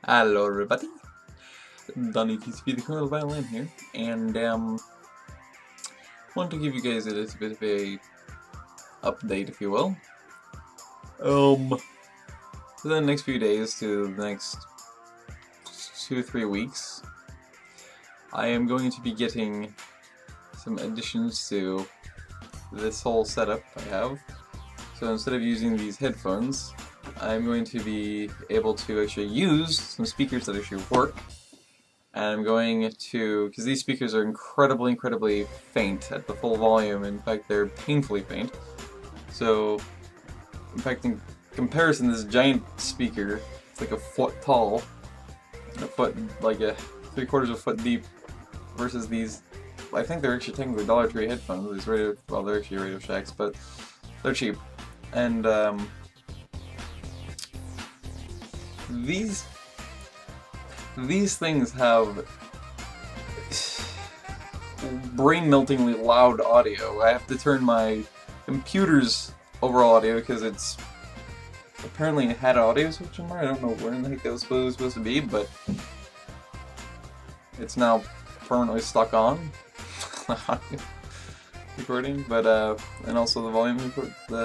Hello everybody, Donnie TCP TheCriminalViolin here, and want to give you guys a little bit of a update, if you will. For the next few days to the next 2 or 3 weeks, I am going to be getting some additions to this whole setup I have. So instead of using these headphones, I'm going to be able to actually use some speakers that actually work. And I'm going to, because these speakers are incredibly faint at the full volume. In fact, they're painfully faint. So, in fact, in comparison, this giant speaker, it's like a foot tall, like a 3/4 of a foot deep, versus these, I think they're actually technically Dollar Tree headphones. These they're actually Radio Shacks, but they're cheap. And these things have brain-meltingly loud audio. I have to turn my computer's overall audio because it's apparently had an audio switch in there. I don't know where in the heck that was supposed to be, but it's now permanently stuck on recording. But and also the volume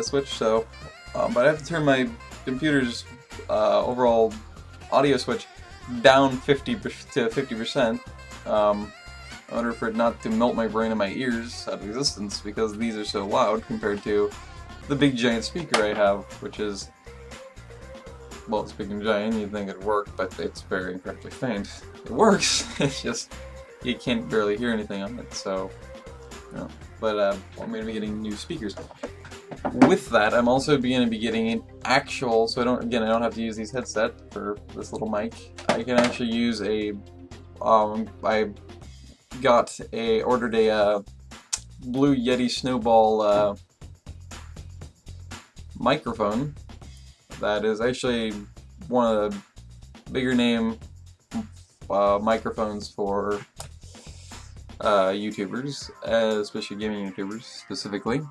switch. So, but I have to turn my computer's overall audio switch down 50% in order for it not to melt my brain and my ears out of existence, because these are so loud compared to the big giant speaker I have, which is, well, it's big and giant. You'd think it'd work, but it's very incredibly faint. It works, it's just you can't barely hear anything on it. So, you know. But I'm going to be getting new speakers. With that, I'm also going to be getting an actual, so I don't have to use these headset for this little mic. I can actually use a, I ordered a Blue Yeti Snowball microphone that is actually one of the bigger name microphones for YouTubers, especially gaming YouTubers specifically.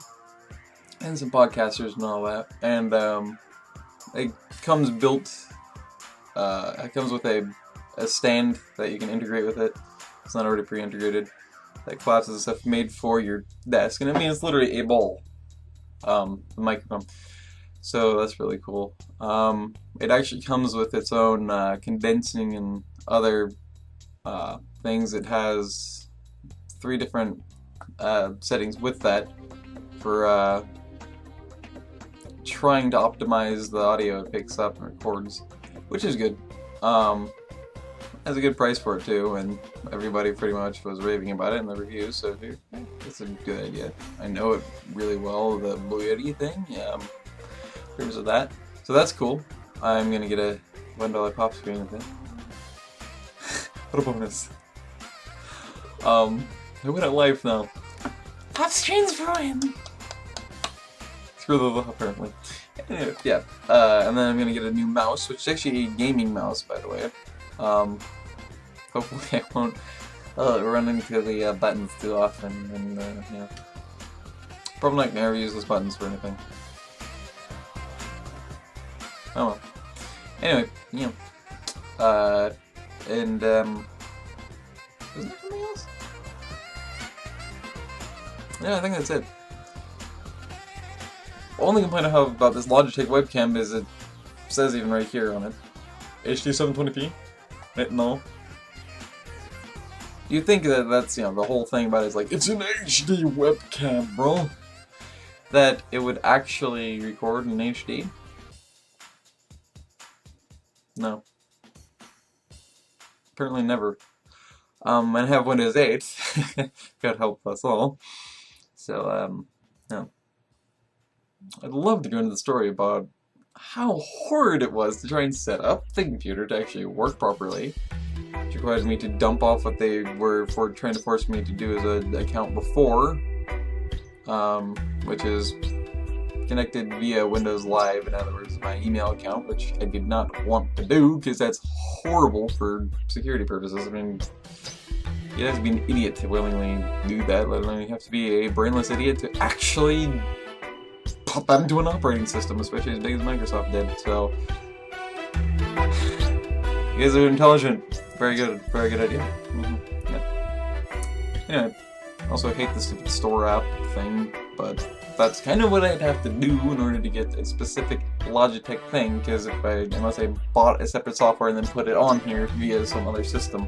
And some podcasters and all that, and it comes built. It comes with a stand that you can integrate with it. It's not already pre-integrated. That collapses and stuff, made for your desk, and I mean it's literally a bowl, the microphone. So that's really cool. It actually comes with its own condensing and other things. It has 3 different settings with that for trying to optimize the audio it picks up and records, which is good. Has a good price for it too, and everybody pretty much was raving about it in the reviews, so it's a good idea. I know it really well, the Blue Yeti thing, in terms of that. So that's cool. I'm gonna get a $1 pop screen with it. What a bonus. I went at life now. Pop screens for win! Screw the apparently. Anyway, yeah. And then I'm gonna get a new mouse, which is actually a gaming mouse, by the way. Hopefully I won't run into the buttons too often, and yeah. Probably not gonna ever use those buttons for anything. Oh well. Anyway, yeah. And isn't there something else? Yeah, I think that's it. The only complaint I have about this Logitech webcam is it says even right here on it, HD 720p. No. You think that that's, you know, the whole thing about it is like, it's an HD webcam, bro. That it would actually record in HD? No. Apparently never. And I have Windows 8. God help us all. So, no. I'd love to go into the story about how horrid it was to try and set up the computer to actually work properly. Which requires me to dump off what they were trying to force me to do as an account before, which is connected via Windows Live, in other words, my email account, which I did not want to do because that's horrible for security purposes. I mean, you have to be an idiot to willingly do that, let alone you have to be a brainless idiot to actually put that into an operating system, especially as big as Microsoft did. So You guys are intelligent. Very good idea. Yeah. Anyway, also hate the stupid store app thing, but that's kind of what I'd have to do in order to get a specific Logitech thing, because unless I bought a separate software and then put it on here via some other system,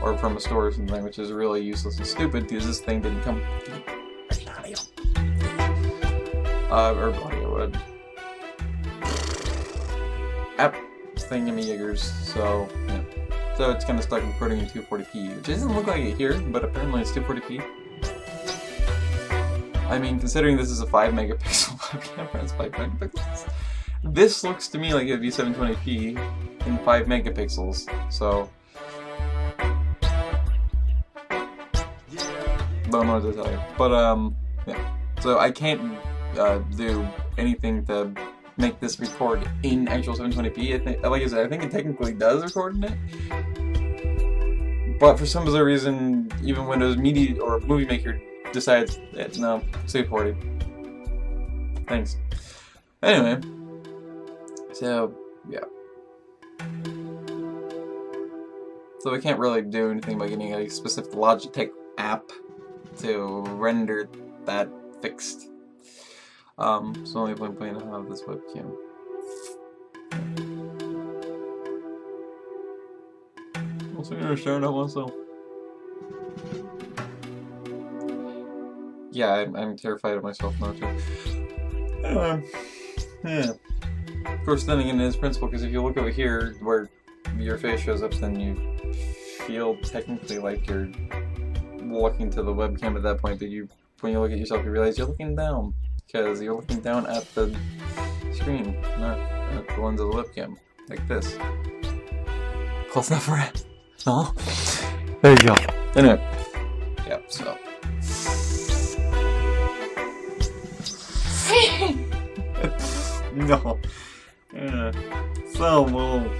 or from a store or something, which is really useless and stupid, because this thing didn't come with audio. Or audio, app thingamajiggers, so, yeah. So it's kind of stuck recording in 240p, which doesn't look like it here, but apparently it's 240p. I mean, considering this is a 5 megapixel web camera, it's 5 megapixels. This looks to me like it'd be 720p in 5 megapixels, so... don't know what to tell you. But, yeah. So I can't do anything to make this record in actual 720p. Like I said, I think it technically does record in it. But for some bizarre reason, even Windows Media or Movie Maker decides, no, 240. Thanks. Anyway. So, yeah. So I can't really do anything by getting a specific Logitech app to render that fixed. So only one point I have this webcam. Also gonna start out myself. Yeah, I'm terrified of myself now too. Yeah. Of course, then again, it is principle, because if you look over here where your face shows up, then you feel technically like you're looking to the webcam at that point, but when you look at yourself, you realize you're looking down, because you're looking down at the screen, not at the lens of the webcam, like this. Close enough for it? No? There you go. Anyway. Yeah, so. No. Yeah. So, well,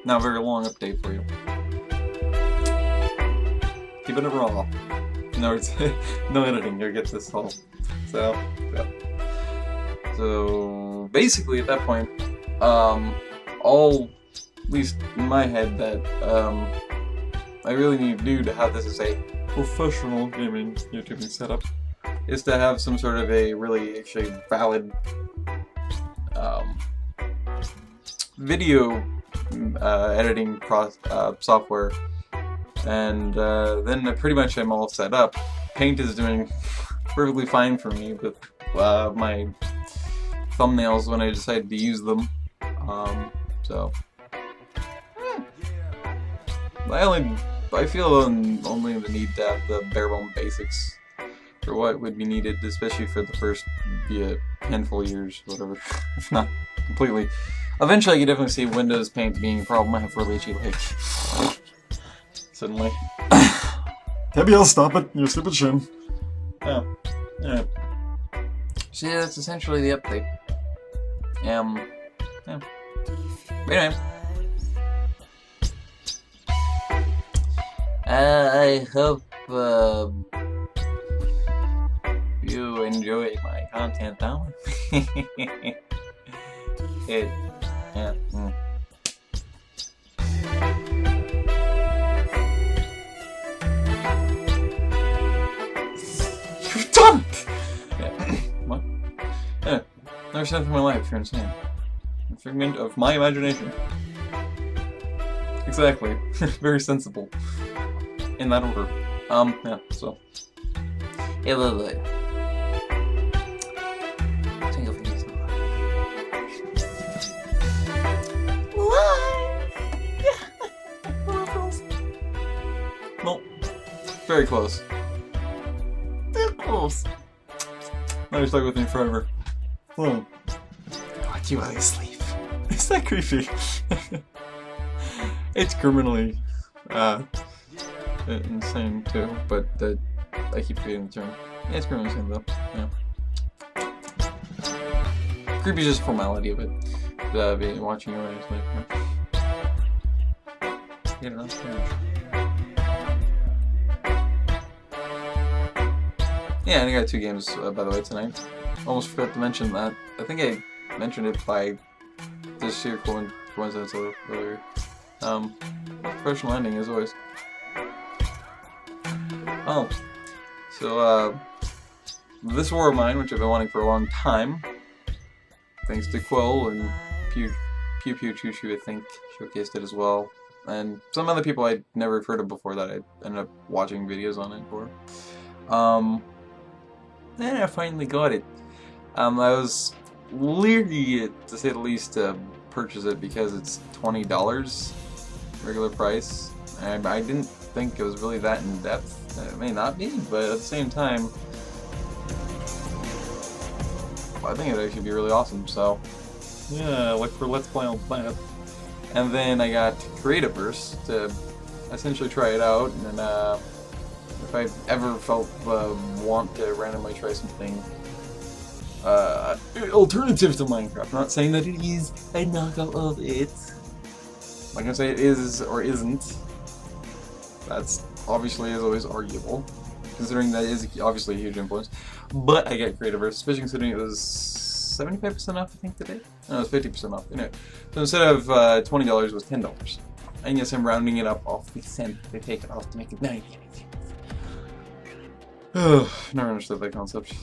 not very long update for you. Keeping it raw. No, no editing, you'll get this all. So, yeah. So, basically at that point, all, at least in my head, that I really need to do to have this as a professional gaming YouTubing setup is to have some sort of a really actually valid video editing software, and then pretty much I'm all set up. Paint is doing perfectly fine for me with my thumbnails when I decided to use them. So I feel only the need to have the bare bone basics for what would be needed, especially for the first handful of years, whatever, if not completely. Eventually I can definitely see Windows Paint being a problem. I have really itchy legs. Suddenly. Maybe I'll stop it, you stupid shin. Yeah. Yeah. So yeah, that's essentially the update. Yeah. But anyway. I hope you enjoy my content now. Yeah. You're done! Yeah. What? Yeah. Never said for my life, you're insane. A figment of my imagination. Exactly. Very sensible. In that order. Yeah, so. Yeah, look. Well, very close. Very close. Now you're stuck with me forever. Oh. Watch you while you sleep. Is that creepy? It's criminally insane too, but I keep forgetting the term. Yeah, it's criminally insane though. Yeah. Creepy is just a formality of it. Watching you while you sleep. You know, that's pretty much. Yeah, and I got 2 games, by the way, tonight. Almost forgot to mention that. I think I mentioned it by just sheer coincidence earlier. Professional ending as always. Oh, so this war of mine, which I've been wanting for a long time, thanks to Quill and Pew Pew Choo Choo, I think, showcased it as well, and some other people I'd never heard of before that I ended up watching videos on it for. Then I finally got it. I was leery, to say the least, to purchase it because it's $20 regular price, and I didn't think it was really that in depth. It may not be, but at the same time, I think it'd actually be really awesome. So yeah, look for Let's Play on Planet. And then I got Creativerse to essentially try it out, and if I ever felt want to randomly try something alternative to Minecraft. I'm not saying that it is a knockoff of it. I'm not gonna say it is or isn't. That's obviously is always arguable, considering that is obviously a huge influence. But I get Creativerse, especially considering it was 75% off, I think, today? No, it was 50% off. Anyway, so instead of $20, it was $10. And yes, I'm rounding it up off the cent. They take it off to make it 90. Never understood that concept. In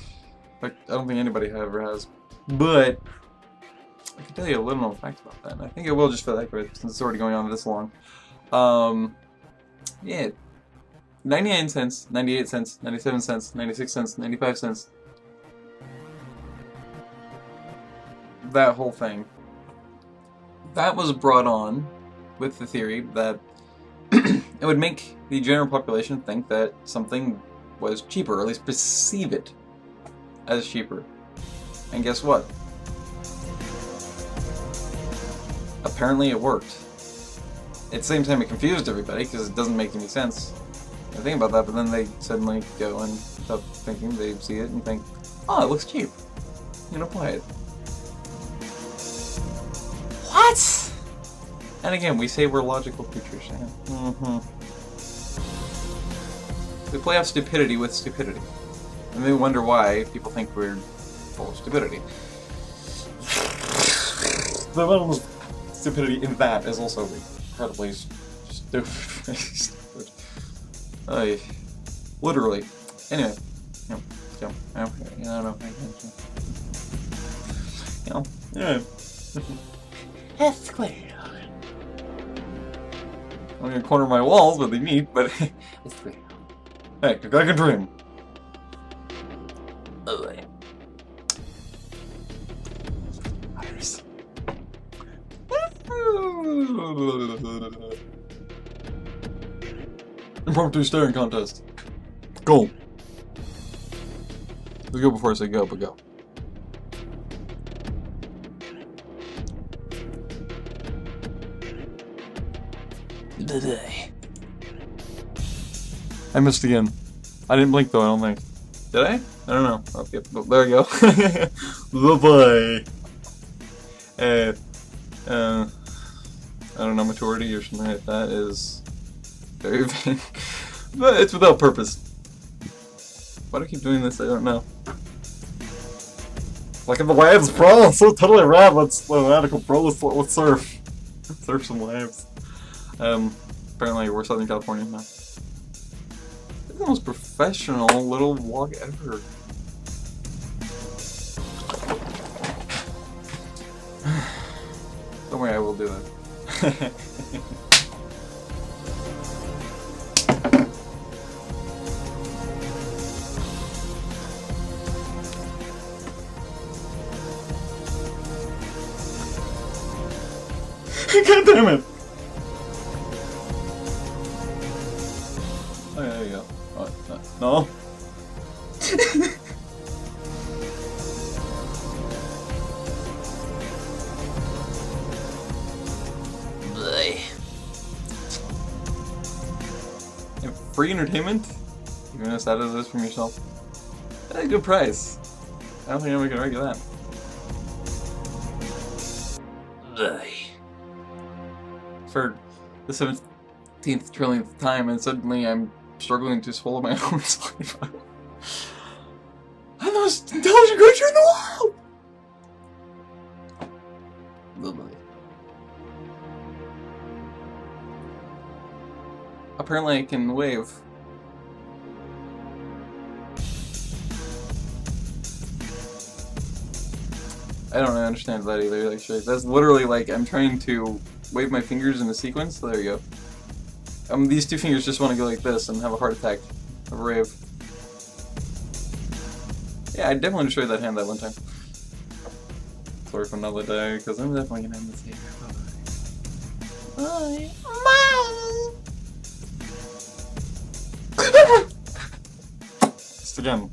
fact, I don't think anybody ever has. But I can tell you a little known fact about that. And I think it will just for the heck of it, since it's already going on this long. Yeah, 99 cents, 98 cents, 97 cents, 96 cents, 95 cents. That whole thing. That was brought on with the theory that it would make the general population think that something was cheaper, or at least perceive it as cheaper. And guess what? Apparently it worked. At the same time, it confused everybody because it doesn't make any sense. I think about that, but then they suddenly go and stop thinking. They see it and think, "Oh, it looks cheap. I'm gonna buy it." What? And again, we say we're logical creatures. We play off stupidity with stupidity, and they wonder why people think we're full of stupidity. The level of stupidity in that is also incredibly stupid. Literally. Anyway. That's clear. I'm gonna corner my walls with the meat, but it's clear. Hey, I can dream. Iris. Impromptu staring contest. Go. Let's go before I say go, but go. I missed again. I didn't blink though, I don't think. Did I? I don't know. Oh, yep. Oh, there we go. Bye-bye. I don't know, maturity or something like that is very vague. But it's without purpose. Why do I keep doing this? I don't know. Like in the waves, bro! It's so totally rad. Let's radical, bro. Let's surf. Surf some waves. Apparently we're Southern California now. It's the most professional little vlog ever. Don't worry, I will do it. God damn it! Oh, yeah, there you go. Oh, no. Free entertainment? Even as sad as it is from yourself. That's a good price. I don't think anybody can argue that. For the 17th trillionth time, and suddenly I'm struggling to swallow my own saliva. I'm the most intelligent creature in the world! Apparently I can wave. I don't really understand that either, actually. That's literally like I'm trying to wave my fingers in a sequence. There you go. These two fingers just want to go like this and have a heart attack of a rave. Yeah, I definitely showed that hand that one time. Sorry for another day, because I'm definitely gonna end this here. Bye. Bye. Just again.